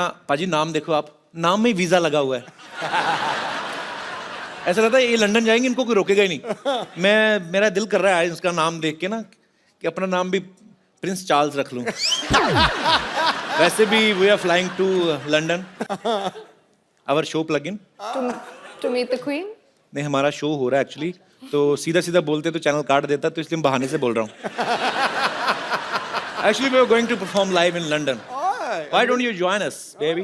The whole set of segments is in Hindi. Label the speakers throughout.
Speaker 1: हाँ पाजी नाम देखो आप, नाम में ही वीजा लगा हुआ है। ऐसा लगता है ये लंदन जाएंगे इनको कोई रोकेगा ही नहीं। मेरा दिल कर रहा है इसका नाम देख के ना कि अपना नाम भी प्रिंस चार्ल्स रख लूं। वैसे भी we are flying to London, our show plug in.
Speaker 2: To meet the queen?
Speaker 1: नहीं हमारा शो हो रहा है एक्चुअली, तो सीधा सीधा बोलते तो चैनल काट देता, तो इसलिए हम बहाने से बोल रहा हूँ। Actually we are going to perform live in London. Why don't you join us baby?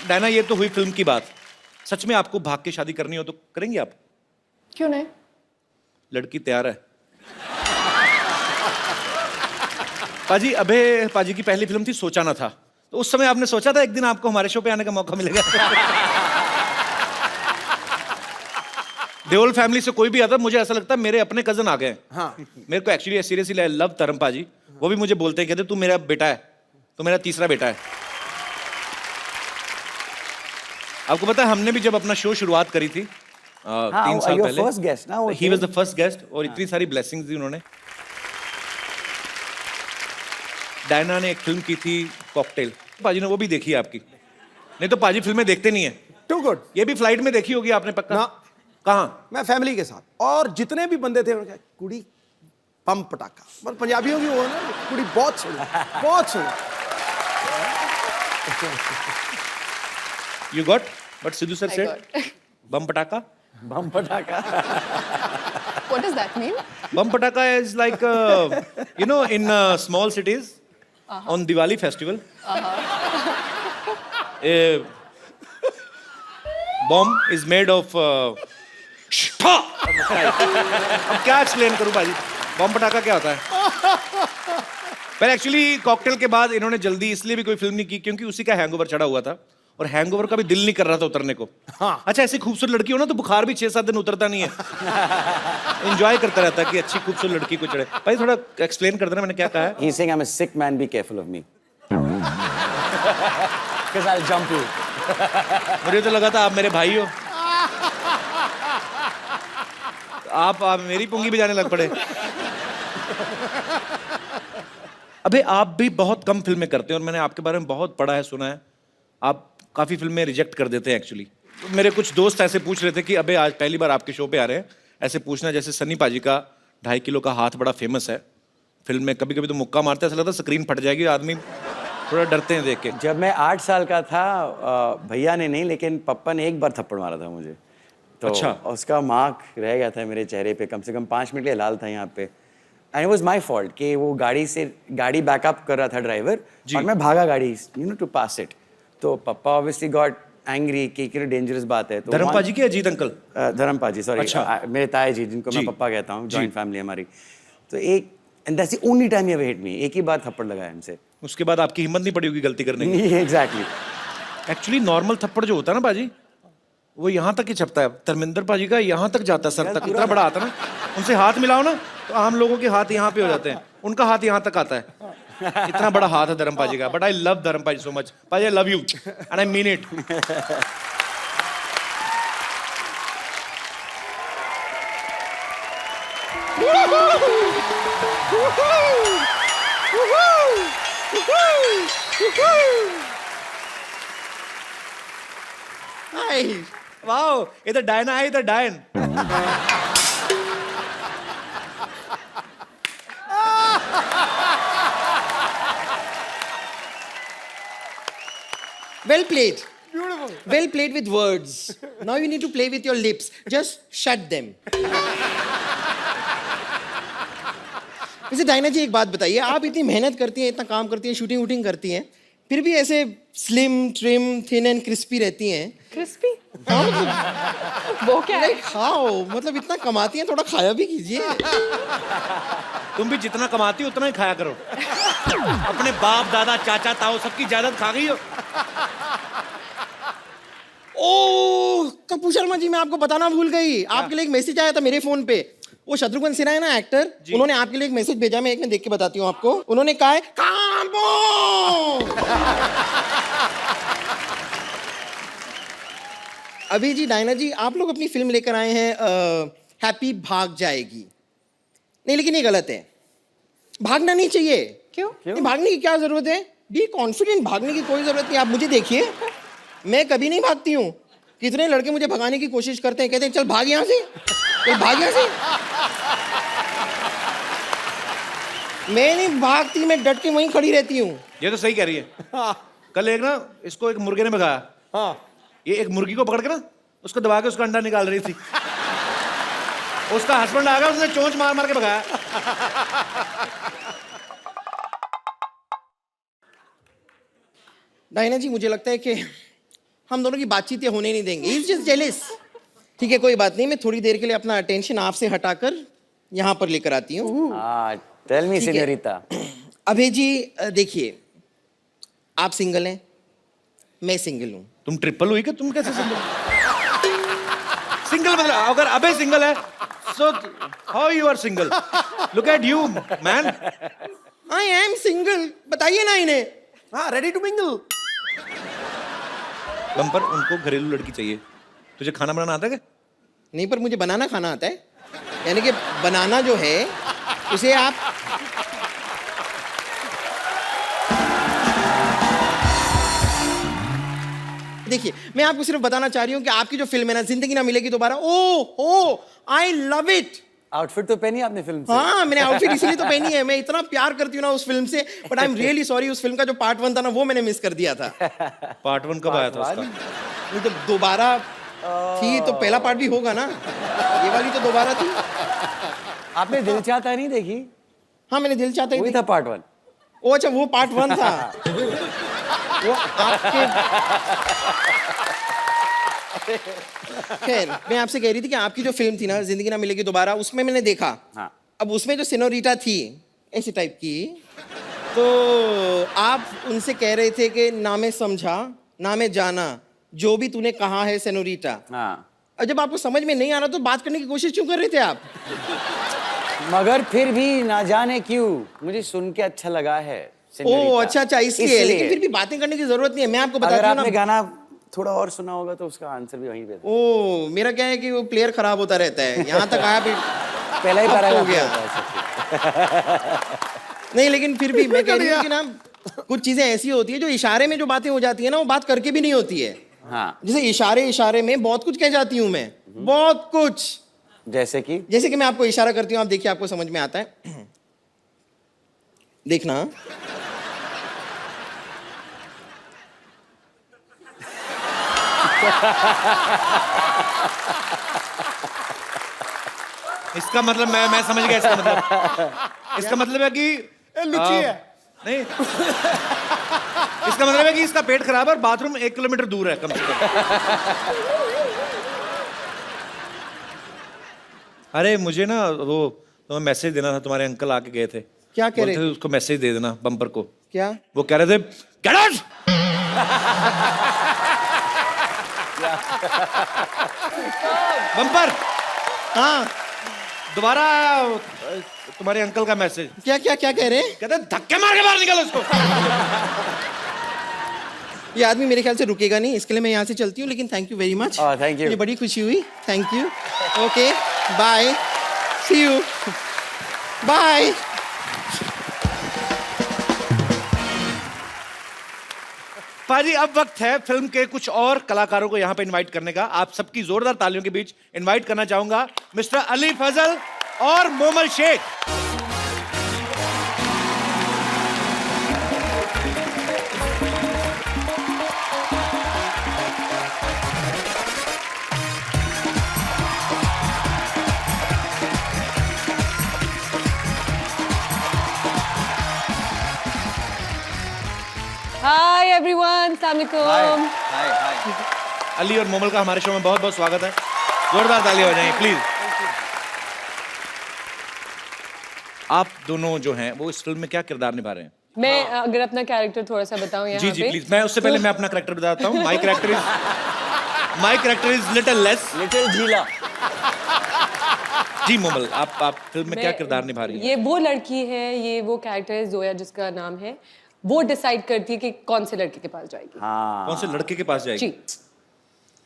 Speaker 1: Diana ये तो हुई फिल्म की बात, सच में आपको भाग के शादी करनी हो तो करेंगे आप?
Speaker 2: क्यों नहीं?
Speaker 1: लड़की तैयार है। पाजी अबे पाजी की पहली फिल्म थी सोचा ना था, तो उस समय आपने सोचा था एक दिन आपको हमारे शो पे आने का मौका मिलेगा? देओल फैमिली से कोई भी आता मुझे ऐसा लगता है मेरे अपने कजन आ गए। हाँ। मेरे को एक्चुअली सीरियसली आई लव तरम पाजी, वो भी मुझे बोलते हैं, कहते तू मेरा बेटा है, तू मेरा तीसरा बेटा है। आपको पता है हमने भी जब अपना शो शुरुआत करी थी 3 साल पहले,
Speaker 3: फर्स्ट गेस्ट ना,
Speaker 1: he was the first guest, और इतनी सारी ब्लेसिंग्स दी उन्होंने। डायना ने एक फिल्म की थी कॉकटेल, पाजी ने वो भी देखी है आपकी? नहीं तो पाजी फिल्में देखते नहीं है।
Speaker 3: Too good.
Speaker 1: ये भी फ्लाइट में देखी होगी आपने पक्का
Speaker 3: ना।
Speaker 1: कहाँ?
Speaker 3: मैं फैमिली के साथ, और जितने भी बंदे थे उन्होंने कहा कुड़ी पम पटाखा, पर पंजाबियों की वो ना कुड़ी बहुत सुनी, बहुत सुनी।
Speaker 1: You got? But Sidhu sir
Speaker 2: I
Speaker 1: said,
Speaker 2: got.
Speaker 1: bum pataka?
Speaker 3: बम पटाखा।
Speaker 2: What does that mean?
Speaker 1: Bum pataka is like, you know, in small cities, on Diwali festival, a bomb is made of. अब क्या एक्सप्लेन करूं भाजी? बम पटाखा क्या होता है? पर एक्चुअली कॉकटेल के बाद इन्होंने जल्दी इसलिए भी कोई फिल्म नहीं की क्योंकि उसी का हैंगओवर चढ़ा हुआ था, और हैंगओवर का भी दिल नहीं कर रहा था उतरने को। हाँ। अच्छा ऐसी खूबसूरत लड़की हो ना तो बुखार भी 6-7 दिन उतरता नहीं है। एंजॉय करता रहता है कि अच्छी खूबसूरत लड़की को चढ़े। भाई थोड़ा एक्सप्लेन कर देना मैंने क्या कहा है?
Speaker 3: He's saying I'm a sick man, be careful of me. Because I'll jump you.
Speaker 1: मुझे तो लगा था आप मेरे भाई हो, आप मेरी पुंगी भी जाने लग पड़े। अबे आप भी बहुत कम फिल्में करते हैं और मैंने आपके बारे में बहुत पढ़ा है, सुना है, आप काफी फिल्में रिजेक्ट कर देते हैं एक्चुअली। मेरे कुछ दोस्त ऐसे पूछ रहे थे कि अबे आज पहली बार आपके शो पे आ रहे हैं, ऐसे पूछना जैसे सन्नी पाजी का 2.5 किलो का हाथ बड़ा फेमस है फिल्म में, कभी कभी तो मुक्का मारते ऐसा लगता है स्क्रीन फट जाएगी, आदमी थोड़ा डरते हैं देख के।
Speaker 3: जब मैं 8 साल का था, भैया ने नहीं लेकिन पप्पा ने एक बार थप्पड़ मारा था मुझे, तो
Speaker 1: अच्छा।
Speaker 3: उसका मार्क रह गया था मेरे चेहरे पे, कम से कम 5 मिनट के लिए लाल था यहाँ पे। And it was my fault कि वो गाड़ी बैकअप कर रहा था ड्राइवर, और मैं भागा गाड़ी टू पास इट, तो पप्पा ऑब्वियसली गॉट एंग्री कि डेंजरस बात है। तो
Speaker 1: धर्म पाजी की अजीत अंकल?
Speaker 3: धर्म पाजी, सॉरी।
Speaker 1: अच्छा।
Speaker 3: मेरे ताया जी जिनको मैं पप्पा कहता हूँ, जॉइंट फैमिली हमारी। तो and that's the only time he ever hit me, एक ही बार थप्पड़ लगाया हमसे।
Speaker 1: उसके बाद आपकी हिम्मत नहीं पड़ी होगी गलती करने की?
Speaker 3: एग्जैक्टली।
Speaker 1: एक्चुअली नॉर्मल थप्पड़ जो होता है ना पाजी, वो यहाँ तक ही छपता है। धर्मेंद्र पाजी का यहाँ तक जाता है, सर तक, इतना बड़ा आता है ना, उनसे हाथ मिलाओ ना तो आम लोगों के हाथ यहाँ पे हो जाते हैं, उनका हाथ यहाँ तक आता है। इतना बड़ा हाथ है धर्म पाजी का। बट आई लव धर्म पाजी सो मच। पाजी आई love you and I mean it. Wow, इधर डायना है, इधर डायन।
Speaker 4: Well played. Beautiful. Well played with words. Now you need to play with your lips. Just shut them. वैसे डायना जी एक बात बताइए, आप इतनी मेहनत करती हैं, इतना काम करती हैं, शूटिंग वूटिंग करती हैं, फिर भी ऐसे slim trim thin and crispy रहती हैं।
Speaker 2: Crispy?
Speaker 4: हाँ मतलब
Speaker 2: वो क्या है?
Speaker 4: लाइक खाओ, मतलब इतना कमाती हैं, थोड़ा खाया भी कीजिए।
Speaker 1: तुम भी जितना कमाती हो उतना ही खाया करो। अपने बाप दादा चाचा ताऊ सबकी जायदाद खा गई हो।
Speaker 4: ओह कपूर शर्मा जी, मैं आपको बताना भूल गई, आपके लिए एक मैसेज आया था मेरे फोन पे। वो शत्रुघ्न सिन्हा है ना एक्टर, उन्होंने आपके लिए एक मैसेज भेजा, मैं एक मिनट देख के बताती हूँ आपको। उन्होंने कहा है कांबो। अभी जी डायना जी, आप लोग अपनी फिल्म लेकर आए हैं हैप्पी भाग जाएगी। नहीं लेकिन ये गलत है। भागना नहीं चाहिए।
Speaker 2: क्यों?
Speaker 4: नहीं, भागने की क्या जरूरत है? बी कॉन्फिडेंट, भागने की कोई जरूरत नहीं। आप मुझे देखिए, मैं कभी नहीं भागती हूँ। कितने लड़के मुझे भगाने की कोशिश करते हैं, कहते हैं चल भाग यहाँ से, चल भाग यहाँ से। मैं नहीं भागती, मैं डट के वहीं खड़ी रहती हूँ।
Speaker 1: ये तो सही कह रही है। कल एक ना इसको एक मुर्गे ने भगाया।
Speaker 4: हाँ,
Speaker 1: ये एक मुर्गी को पकड़ के ना उसको दबा के उसका अंडा निकाल रही थी। उसका हस्बैंड आ गया, उसने चोंच मार मार के भगाया।
Speaker 4: डायना जी, मुझे लगता है कि हम दोनों की बातचीत होने नहीं देंगे। He's just jealous। ठीक है, कोई बात नहीं, मैं थोड़ी देर के लिए अपना अटेंशन आपसे हटाकर यहाँ पर लेकर आती हूँ।
Speaker 3: टेल मी
Speaker 4: ठीक है।
Speaker 3: सीनियोरिटा।
Speaker 4: अभय जी, देखिए, आप सिंगल हैं, मैं सिंगल हूँ।
Speaker 1: तुम ट्रिपल हुई कि तुम कैसे सिंगल? सिंगल मतलब अगर अबे सिंगल है, so how you are single? Look at you man.
Speaker 4: I am single, बताइए ना इन्हें।
Speaker 5: हाँ, रेडी टू मिंगल।
Speaker 1: बम्पर, उनको घरेलू लड़की चाहिए। तुझे खाना बनाना आता है क्या?
Speaker 4: नहीं, पर मुझे बनाना खाना आता है। यानी कि बनाना जो है उसे आप देखिए, मैं आपको सिर्फ बताना चाह रही हूँ कि आपकी जो फिल्म है ना, जिंदगी ना मिलेगी दोबारा, ओ आई लव इट।
Speaker 3: आउटफिट तो पहनी आपने फिल्म से?
Speaker 4: हाँ, मैंने आउटफिट इसीलिए तो पहनी है। मैं इतना प्यार करती हूँ ना उस फिल्म से, but I am really sorry, उस फिल्म का जो पार्ट 1 था ना, वो मैंने मिस कर दिया था।
Speaker 1: पार्ट 1 कब आया था उसका?
Speaker 4: नहीं तो दोबारा थी तो पहला पार्ट भी होगा ना, ये वाली तो दोबारा थी।
Speaker 3: आपने दिल चाहता नहीं देखी?
Speaker 4: हाँ, मैंने दिल चाहता ही
Speaker 3: वही
Speaker 4: थी।
Speaker 3: था पार्ट 1।
Speaker 4: ओ अच्छा, वो पार्ट 1 था। वो आपके खैर, मैं आपसे कह रही थी कि आपकी जो फिल्म थी ना, जिंदगी ना मिलेगी दोबारा, उसमें मैंने देखा।
Speaker 3: हाँ।
Speaker 4: अब उसमें जो सिनोरिटा थी ऐसे टाइप की, तो आप उनसे कह रहे थे कि ना मैं समझा ना मैं जाना, जो भी तूने कहा है सिनोरिटा।
Speaker 3: हाँ,
Speaker 4: और जब आपको समझ में नहीं आ रहा तो बात करने की कोशिश क्यों कर रहे थे आप?
Speaker 3: मगर फिर भी ना जाने क्यों मुझे सुन के अच्छा लगा है।
Speaker 4: ओ अच्छा, इसलिए। लेकिन फिर भी बातें करने की जरूरत नहीं है, मैं आपको
Speaker 3: अगर
Speaker 4: बताती हूँ
Speaker 3: आपने
Speaker 4: ना।
Speaker 3: गाना थोड़ा और सुना होगा तो उसका आंसर भी वहीं पे था।
Speaker 4: ओ, मेरा क्या है कि वो प्लेयर खराब होता रहता है, यहाँ तक आया फिर
Speaker 3: पहला ही
Speaker 4: अब
Speaker 3: पैराग्राफ
Speaker 4: हो गया। नहीं, लेकिन फिर भी मैं कह रही हूँ कि ना, कुछ चीजें ऐसी होती है जो इशारे में जो बातें हो जाती है ना, वो बात करके भी नहीं होती है।
Speaker 3: हाँ,
Speaker 4: जैसे इशारे में बहुत कुछ कह जाती हूँ मैं, बहुत कुछ।
Speaker 3: जैसे कि
Speaker 4: मैं आपको इशारा करती हूँ, आप देखिए, आपको समझ में आता है। देखना।
Speaker 1: इसका मतलब मैं समझ गया। इसका मतलब है कि
Speaker 5: लुच्ची है।
Speaker 1: नहीं, इसका मतलब है कि इसका पेट खराब है और बाथरूम 1 किलोमीटर दूर है कम से कम। अरे मुझे ना वो तुम्हें मैसेज देना था, तुम्हारे अंकल आके गए थे।
Speaker 4: क्या कह रहे
Speaker 1: बोलते थे उसको मैसेज दे देना बम्पर को।
Speaker 4: क्या?
Speaker 1: वो कह रहे थे गेट आउट। बम्पर,
Speaker 4: हाँ,
Speaker 1: दोबारा तुम्हारे अंकल का मैसेज।
Speaker 4: क्या क्या क्या कह रहे हैं?
Speaker 1: कहते हैं धक्के मार के बाहर निकलो उसको।
Speaker 4: ये आदमी मेरे ख्याल से रुकेगा नहीं, इसके लिए मैं यहाँ से चलती हूँ। लेकिन thank you very much.
Speaker 3: Thank you.
Speaker 4: मुझे बड़ी खुशी हुई। Thank you. Okay, bye, see you, bye.
Speaker 1: Paaji, अब वक्त है फिल्म के कुछ और कलाकारों को यहाँ पे इनवाइट करने का। आप सबकी जोरदार तालियों के बीच इनवाइट करना चाहूंगा मिस्टर अली फजल और Momal Sheikh.
Speaker 2: Hi everyone, Assalamualaikum.
Speaker 1: Ali और मोमल का हमारे शो में बहुत बहुत स्वागत है। जोरदार तालियां हो जाएंगी प्लीज। आप दोनों जो हैं वो इस फिल्म में क्या किरदार निभा रहे हैं?
Speaker 2: मैं अगर अपना कैरेक्टर थोड़ा सा बताऊं यहाँ
Speaker 1: जी
Speaker 2: पे।
Speaker 1: प्लीज। मैं उससे पहले मैं अपना कैरेक्टर बताता हूँ। My character is little less.
Speaker 3: Little झीला।
Speaker 1: जी मोमल, आप फिल्म में क्या किरदार निभा रही हैं?
Speaker 2: ये वो लड़की है, ये वो कैरेक्टर है जोया जिसका नाम है। वो डिसाइड करती है कि कौन से लड़के के पास जाएगी।
Speaker 3: हाँ,
Speaker 1: कौन से लड़के के पास जाएगी?
Speaker 2: जी।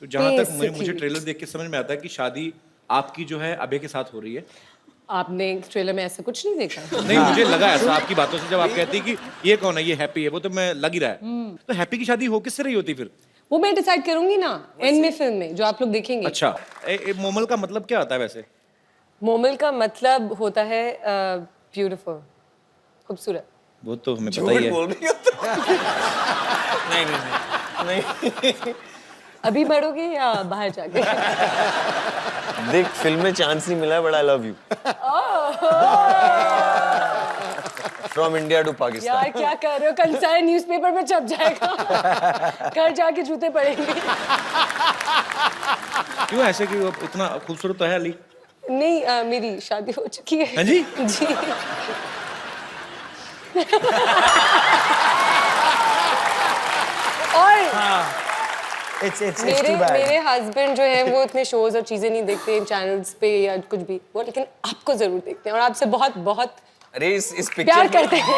Speaker 1: तो जहां तक मुझे
Speaker 2: Basically.
Speaker 1: ट्रेलर देख के समझ में आता है कि शादी आपकी जो है अभय के साथ हो रही है।
Speaker 2: आपने ट्रेलर में ऐसा कुछ नहीं देखा?
Speaker 1: नहीं, मुझे लगा ऐसा आपकी बातों से, जब आप कहती कि ये कौन है, ये हैप्पी है, वो तो मैं लग ही रहा है। तो हैप्पी की शादी हो किससे रही होती फिर?
Speaker 2: वो मैं डिसाइड करूंगी ना एंड में, फिल्म में, जो आप लोग देखेंगे।
Speaker 1: अच्छा, मोमल का मतलब क्या होता है वैसे?
Speaker 2: मोमल का मतलब होता है ब्यूटीफुल, खूबसूरत।
Speaker 1: वो तो हमें पता ही है।
Speaker 5: बोल रही हो तो नहीं
Speaker 2: अभी बढ़ोगे या बाहर जाके?
Speaker 6: देख फिल्म में चांस नहीं मिला है, but I love you from India to Pakistan.
Speaker 2: यार क्या कर रहे हो, कल सारे न्यूज़पेपर में छप जाएगा। घर जाके जूते पड़ेंगे।
Speaker 1: क्यों ऐसे, कि वो इतना खूबसूरत तो है अली?
Speaker 2: नहीं, मेरी शादी हो चुकी है।
Speaker 1: हाँ जी?
Speaker 2: जी। और
Speaker 3: It's
Speaker 2: मेरे
Speaker 3: too bad.
Speaker 2: मेरे हस्बैंड जो है वो इतने शोज और चीजें नहीं देखते चैनल्स पे या कुछ भी, वो लेकिन आपको जरूर देखते हैं और आपसे बहुत बहुत
Speaker 6: अरे इस
Speaker 2: प्यार
Speaker 6: पिक्चर
Speaker 2: करते हैं।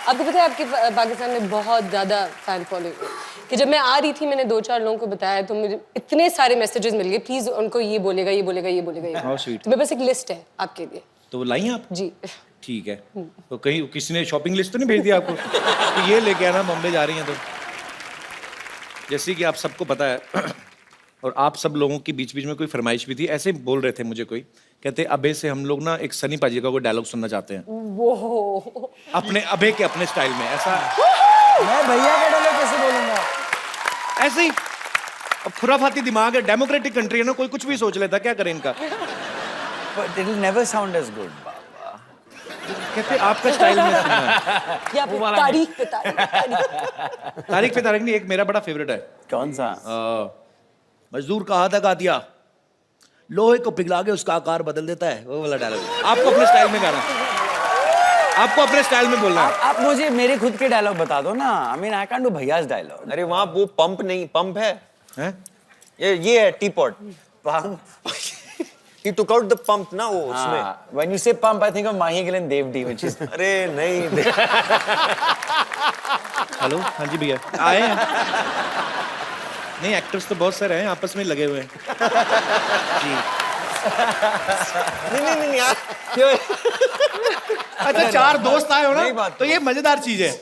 Speaker 2: आपको पता है आपके पाकिस्तान में बहुत ज्यादा फैन फॉलोइंग है, कि जब मैं आ रही थी मैंने 2-4 लोगों को बताया तो मुझे इतने सारे मैसेजेस मिल गए, प्लीज उनको ये बोलेगा, ये बोलेगा, ये बोलेगा,
Speaker 1: How
Speaker 2: ये।
Speaker 1: sweet.
Speaker 2: तो मेरे पास एक लिस्ट है आपके लिए।
Speaker 1: तो वो लाई आप?
Speaker 2: जी।
Speaker 1: ठीक है। तो कहीं किसी ने शॉपिंग लिस्ट तो नहीं भेज दिया आपको कि ये लेके आना, बॉम्बे जा रही हैं? तो जैसे कि आप सबको पता है और आप सब लोगों की बीच बीच में कोई फरमाइश भी थी, ऐसे बोल रहे थे मुझे कोई, कहते अबे से हम लोग ना एक सनी पाजी का कोई डायलॉग सुनना चाहते हैं
Speaker 2: वो
Speaker 1: अपने अबे के अपने स्टाइल में। ऐसा
Speaker 3: मैं भैया का डायलॉग कैसे बोलूंगा?
Speaker 1: ऐसे ही अब खुराफाती दिमाग है, डेमोक्रेटिक कंट्री है ना, कोई कुछ भी सोच लेता, क्या करें इनका।
Speaker 3: But it will never sound as good.
Speaker 1: कहते आपका स्टाइल में सुनना है।
Speaker 2: या फिर तारीख पे तारीख।
Speaker 1: तारीख पे तारीख नहीं, एक मेरा बड़ा फेवरेट है,
Speaker 3: कौन सा?
Speaker 1: मजदूर कहा था कातिया, लोहे को पिघला के उसका आकार बदल देता है, वो वाला डायलॉग। आपको अपने स्टाइल में गाना, आपको अपने स्टाइल में बोलना है।
Speaker 3: आप मुझे मेरे खुद के डायलॉग बता दो ना। I mean I can't do भैया's डायलॉग।
Speaker 6: अरे वहाँ वो पंप नहीं, पंप है,
Speaker 1: हैं?
Speaker 6: ये है T pot. He took out the pump ना वो उसमें।
Speaker 3: When you say pump, I think of Mahi Gill and Dev D, which is
Speaker 6: अरे नहीं
Speaker 1: हेलो, हाँ जी भैया आए हैं। नहीं, एक्टर्स तो बहुत सारे हैं, आपस में लगे हुए हैं जी।
Speaker 6: नहीं यार,
Speaker 1: अच्छा, 4 दोस्त आए हो
Speaker 6: नहीं
Speaker 1: ना,
Speaker 6: बात
Speaker 1: तो ये मजेदार चीज है।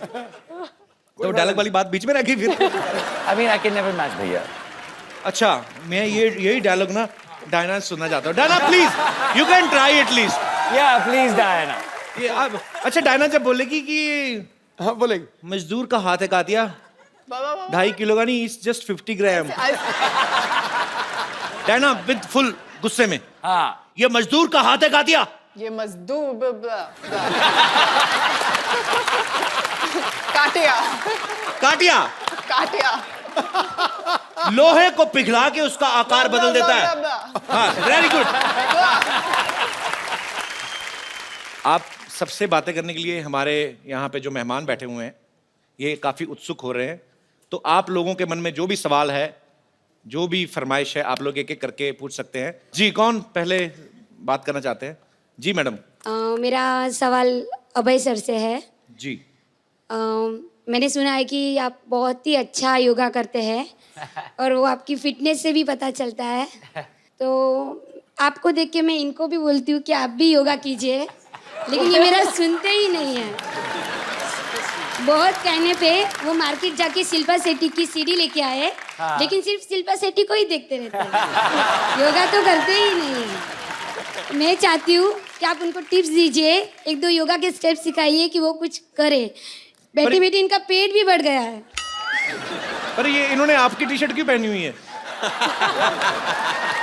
Speaker 1: तो डायलॉग वाली बात बीच में रखी फिर।
Speaker 3: I mean I can never match भैया।
Speaker 1: अच्छा, मैं यही डायलॉग ना डायना से सुनना चाहता हूँ। Diana please, you can try at least.
Speaker 3: Yeah, please Diana।
Speaker 1: ये अब अच्छा, डायना जब बोलेगी कि
Speaker 5: हाँ बोलेंगे।
Speaker 1: मजदूर का हाथ है कातिया, 2.5 किलो का नहीं, it's just 50 gram. Diana with full गुस्से में,
Speaker 3: हाँ।
Speaker 1: ये मजदूर का हाथ है कातिया,
Speaker 7: ये मजदूर काटिया
Speaker 1: काटिया
Speaker 7: काटिया
Speaker 1: लोहे को पिघला के उसका आकार बदल देता है। हाँ, वेरी गुड। आप सबसे बातें करने के लिए हमारे यहाँ पे जो मेहमान बैठे हुए हैं, ये काफी उत्सुक हो रहे हैं, तो आप लोगों के मन में जो भी सवाल है, जो भी फरमाइश है, आप लोग एक एक करके पूछ सकते हैं। जी, कौन पहले बात करना चाहते हैं? जी मैडम।
Speaker 8: मेरा सवाल अभय सर से है।
Speaker 1: जी।
Speaker 8: मैंने सुना है कि आप बहुत ही अच्छा योगा करते हैं और वो आपकी फिटनेस से भी पता चलता है, तो आपको देख के मैं इनको भी बोलती हूँ कि आप भी योगा कीजिए, लेकिन ये मेरा सुनते ही नहीं है। बहुत कहने पे वो मार्केट जाके शिल्पा शेट्टी की सीडी लेके आए, लेकिन सिर्फ शिल्पा शेट्टी को ही देखते रहते हैं, योगा तो करते ही नहीं है। मैं चाहती हूँ कि आप उनको टिप्स दीजिए, 1-2 योगा के स्टेप सिखाइए कि वो कुछ करे। बैठी बैठी इनका पेट भी बढ़ गया है।
Speaker 1: पर ये इन्होंने आपकी टी शर्ट क्यों पहनी हुई है?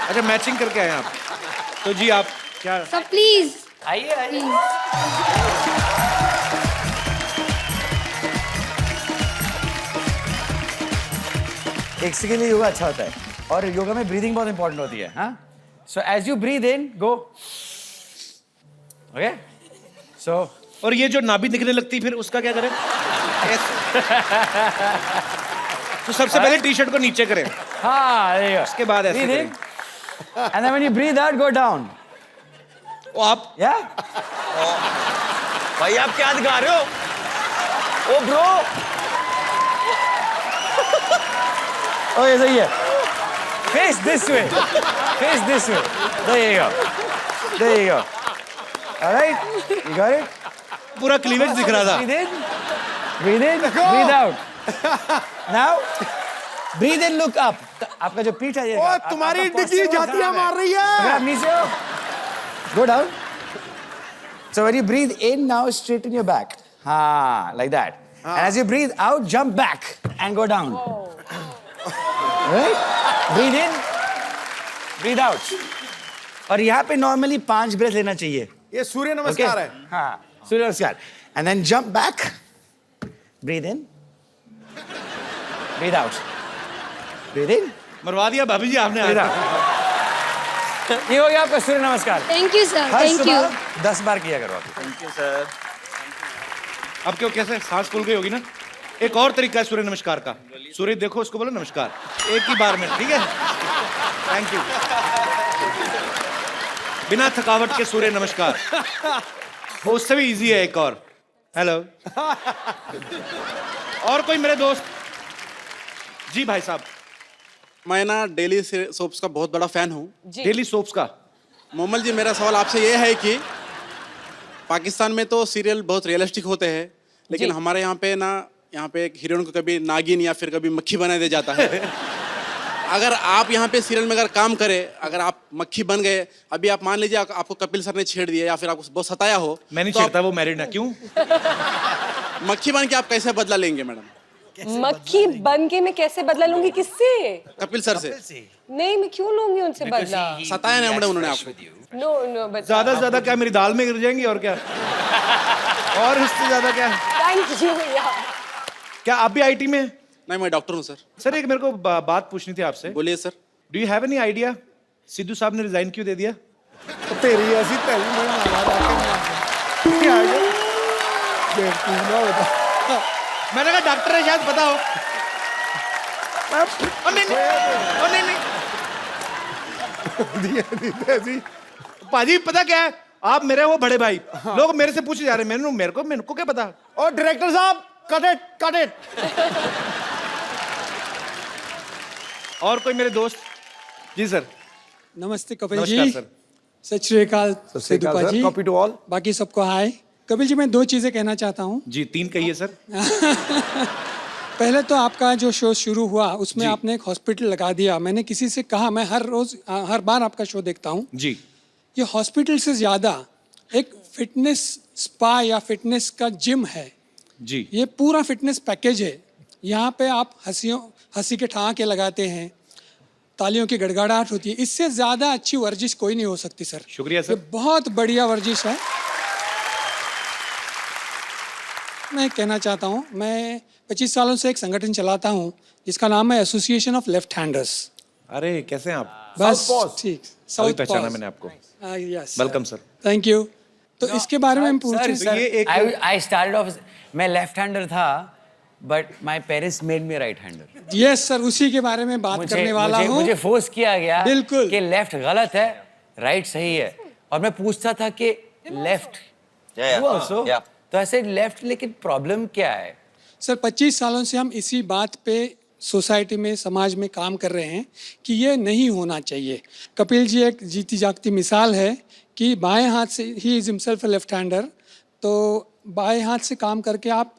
Speaker 1: अच्छा, मैचिंग करके आए आप। तो जी आप क्या?
Speaker 8: सब प्लीज
Speaker 3: आइए। एक के लिए योगा अच्छा होता है, और योगा में ब्रीदिंग बहुत इंपॉर्टेंट होती है। हाँ, so as you breathe in, go, okay, so.
Speaker 1: और ये जो नाभि दिखने लगती फिर उसका क्या करें? तो सबसे पहले टी शर्ट को नीचे करें,
Speaker 3: हाँ,
Speaker 1: उसके बाद ऐसे
Speaker 3: breathe in,
Speaker 1: करें।
Speaker 3: and then when you breathe out, go down.
Speaker 1: वो आप
Speaker 3: Yeah?
Speaker 6: भाई आप क्या दिखा रहे हो? ओ ब्रो,
Speaker 3: ओके, सही है। Face this way. Face this way. There you go. There you go. All right? You got it?
Speaker 1: पूरा क्लीवेज दिख रहा था.
Speaker 3: Breathe in. Breathe in. Breathe out. Now, breathe in, look up. आपका जो पीठ है ये.
Speaker 5: ओ तुम्हारी डिग्री जातियां मार रही है.
Speaker 3: अगर आप नीचे हो, go down. So when you breathe in now, straighten your back. Like that. And as you breathe out, jump back and go down. Right? Breathe in, breathe out. और यहाँ पे normally 5 breath लेना चाहिए.
Speaker 5: ये सूर्य नमस्कार है.
Speaker 3: हाँ, सूर्य नमस्कार. And then jump back. Breathe in. Breathe out. Breathe in.
Speaker 1: मरवा दिया भाभी जी आपने.
Speaker 3: Breathe out. ये हो गया आपका सूर्य नमस्कार.
Speaker 8: Thank you sir,
Speaker 3: her
Speaker 8: thank you.
Speaker 3: सुबह 10 बार किया करो आप.
Speaker 6: Thank you sir.
Speaker 1: अब क्यों कैसे सांस खुल गई होगी ना. एक और तरीका है सूर्य नमस्कार का. सूर्य देखो उसको बोलो नमस्कार एक ही बार में. ठीक है. Thank you. बिना थकावट के सूर्य नमस्कार. वो उससे भी इजी है. एक और. हेलो. और कोई मेरे दोस्त. जी भाई साहब.
Speaker 9: मैं ना डेली सोप्स का बहुत बड़ा फैन हूँ.
Speaker 1: डेली सोप्स का.
Speaker 9: मोमल जी मेरा सवाल आपसे ये है कि पाकिस्तान में तो सीरियल बहुत रियलिस्टिक होते हैं लेकिन हमारे यहाँ पे एक हीरोइन को कभी नागिन या फिर कभी मक्खी बना दिया जाता है. अगर आप यहाँ पे सीरियल में अगर काम करें अगर आप मक्खी बन गए अभी आप मान लीजिए आपको कपिल सर ने छेड़ दिया या फिर आपको बहुत सताया हो.
Speaker 1: मैं नहीं
Speaker 9: तो
Speaker 1: छेड़ता वो मैरिड है. क्यों.
Speaker 9: मक्खी बन के आप कैसे बदला लेंगे मैडम.
Speaker 2: मक्खी बन के मैं कैसे बदला लूंगी किससे.
Speaker 9: कपिल सर से.
Speaker 2: नहीं मैं क्यों लूंगी उनसे बदला.
Speaker 9: सताया नहीं उन्होंने आपको.
Speaker 2: नो बट
Speaker 1: ज्यादा से ज्यादा क्या मेरी दाल में गिर जाएंगी और क्या. और इससे ज्यादा क्या.
Speaker 2: थैंक यू यार.
Speaker 1: क्या आप भी आईटी में.
Speaker 9: नहीं मैं डॉक्टर हूँ सर.
Speaker 1: सर एक मेरे को बात पूछनी थी आपसे.
Speaker 9: बोलिए sir.
Speaker 1: Do you have any idea Sidhu साहब ने रिजाइन क्यों दे दिया.
Speaker 5: तेरी ऐसी तैली में मारा जाके
Speaker 1: मैंने कहा डॉक्टर है शायद पता हो. नहीं पाजी पता क्या है आप मेरे वो बड़े भाई. लोग मेरे से पूछे जा रहे हैं मेरे को क्या पता.
Speaker 5: और डायरेक्टर साहब कट इट.
Speaker 1: और कोई मेरे दोस्त. जी सर.
Speaker 10: नमस्ते कपिल
Speaker 1: नमस्कार
Speaker 10: जी.
Speaker 1: सर.
Speaker 10: सत श्री अकाल सिद्धूपा जी.
Speaker 5: Copy to all.
Speaker 10: बाकी सबको हाय. कपिल जी मैं 2 चीजें कहना चाहता हूँ.
Speaker 1: जी 3 कहिए सर.
Speaker 10: पहले तो आपका जो शो शुरू हुआ उसमें आपने एक हॉस्पिटल लगा दिया. मैंने किसी से कहा मैं हर बार आपका शो देखता हूँ.
Speaker 1: जी.
Speaker 10: ये हॉस्पिटल से ज्यादा एक फिटनेस स्पा या फिटनेस का जिम है.
Speaker 1: जी.
Speaker 10: ये पूरा फिटनेस पैकेज है. यहाँ पे आप हंसी के ठहाके लगाते हैं, तालियों की गड़गड़ाहट होती है. इससे ज्यादा अच्छी वर्जिश कोई नहीं हो सकती सर.
Speaker 1: शुक्रिया सर.
Speaker 10: ये बहुत बढ़िया वर्जिश है. मैं कहना चाहता हूँ मैं 25 सालों से एक संगठन चलाता हूँ जिसका नाम है एसोसिएशन ऑफ लेफ्ट हैंडर्स.
Speaker 1: अरे कैसे हैं आप.
Speaker 10: बस ठीक.
Speaker 1: अभी
Speaker 10: साउथ
Speaker 1: पहचाना मैंने आपको.
Speaker 10: Yes
Speaker 1: welcome sir.
Speaker 10: Thank you. तो इसके बारे में हम पूछें.
Speaker 1: सर, ये एक-
Speaker 3: I started off मैं लेफ्ट हैंडर था but my parents made me right hander.
Speaker 10: Yes sir उसी के बारे में बात करने वाला हूँ.
Speaker 3: मुझे फोर्स किया गया
Speaker 10: बिल्कुल.
Speaker 3: कि लेफ्ट गलत है राइट सही है और मैं पूछता था कि लेफ्ट आल्सो तो ऐसे लेफ्ट लेकिन प्रॉब्लम क्या है.
Speaker 10: सर 25 सालों से हम इसी बात पे सोसाइटी में समाज में काम कर रहे हैं कि ये नहीं होना चाहिए. कपिल जी एक जीती जागती मिसाल है कि बाएं हाथ से ही इज हिमसेल्फ लेफ्ट हैंडर. तो बाएं हाथ से काम करके आप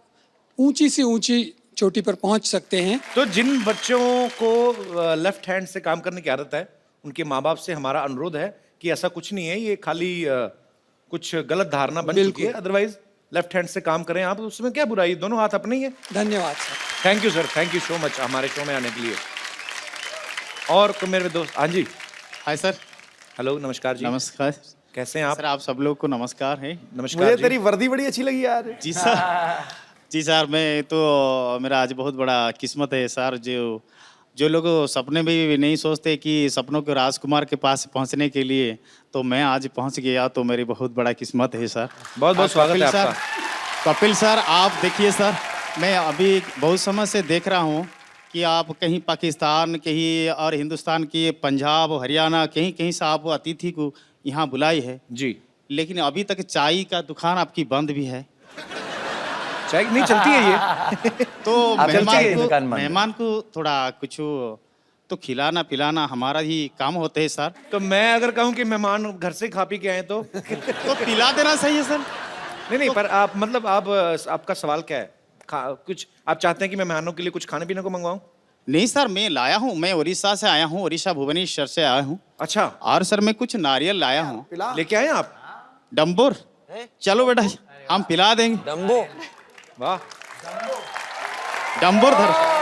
Speaker 10: ऊंची से ऊंची चोटी पर पहुंच सकते हैं.
Speaker 1: तो जिन बच्चों को लेफ्ट हैंड से काम करने की आदत है उनके माँ बाप से हमारा अनुरोध है कि ऐसा कुछ नहीं है. ये खाली कुछ गलत धारणा बन चुकी है. अदरवाइज लेफ्ट हैंड से काम करें आप. उसमें क्या बुराई. दोनों हाथ अपने ही है.
Speaker 10: धन्यवाद sir.
Speaker 1: Thank you sir. Thank you so much हमारे शो में आने के लिए. और तो मेरे दोस्त. हाँ जी.
Speaker 11: Hi sir.
Speaker 1: हेलो नमस्कार जी.
Speaker 11: नमस्कार.
Speaker 1: कैसे हैं आप.
Speaker 11: सर आप सब लोग को नमस्कार है.
Speaker 1: नमस्कार
Speaker 5: मुझे
Speaker 1: जी.
Speaker 5: तेरी वर्दी बड़ी अच्छी लगी यार.
Speaker 11: जी सर. जी सर मैं तो मेरा आज बहुत बड़ा किस्मत है सर. जो लोग सपने में भी नहीं सोचते कि सपनों के राजकुमार के पास पहुंचने के लिए तो मैं आज पहुंच गया तो मेरी बहुत बड़ा किस्मत है सर.
Speaker 1: बहुत बहुत स्वागत है
Speaker 11: सर.
Speaker 1: आपका.
Speaker 11: कपिल सर आप देखिए सर मैं अभी बहुत समय से देख रहा हूँ कि आप कहीं पाकिस्तान कहीं और हिंदुस्तान की पंजाब हरियाणा कहीं कहीं से आप अतिथि को यहाँ बुलाई है
Speaker 1: जी.
Speaker 11: लेकिन अभी तक चाय का दुकान आपकी बंद भी है.
Speaker 1: चाय नहीं चलती है ये.
Speaker 11: तो
Speaker 3: आप चलती है दुकान बंद.
Speaker 11: मेहमान को थोड़ा कुछ तो खिलाना पिलाना हमारा ही काम होते है सर।
Speaker 1: तो मैं अगर कहूँ कि मेहमान घर से खा पी के आए तो
Speaker 11: तो पिला देना सही है सर।
Speaker 1: नहीं पर आप मतलब आप आपका सवाल क्या है? कुछ आप चाहते हैं कि मैं मेहमानों के लिए कुछ खाने पीने को मंगवाऊं?
Speaker 11: नहीं सर, मैं लाया हूँ, मैं उड़ीसा से आया हूँ, उड़ीसा भुवनेश्वर से आया हूँ।
Speaker 1: अच्छा।
Speaker 11: और सर मैं कुछ नारियल लाया हूँ।
Speaker 1: लेके आए आप?
Speaker 11: डम्बोर, चलो बेटा हम पिला देंगे।
Speaker 6: डम्बो,
Speaker 1: वाह।
Speaker 11: डम्बोर धर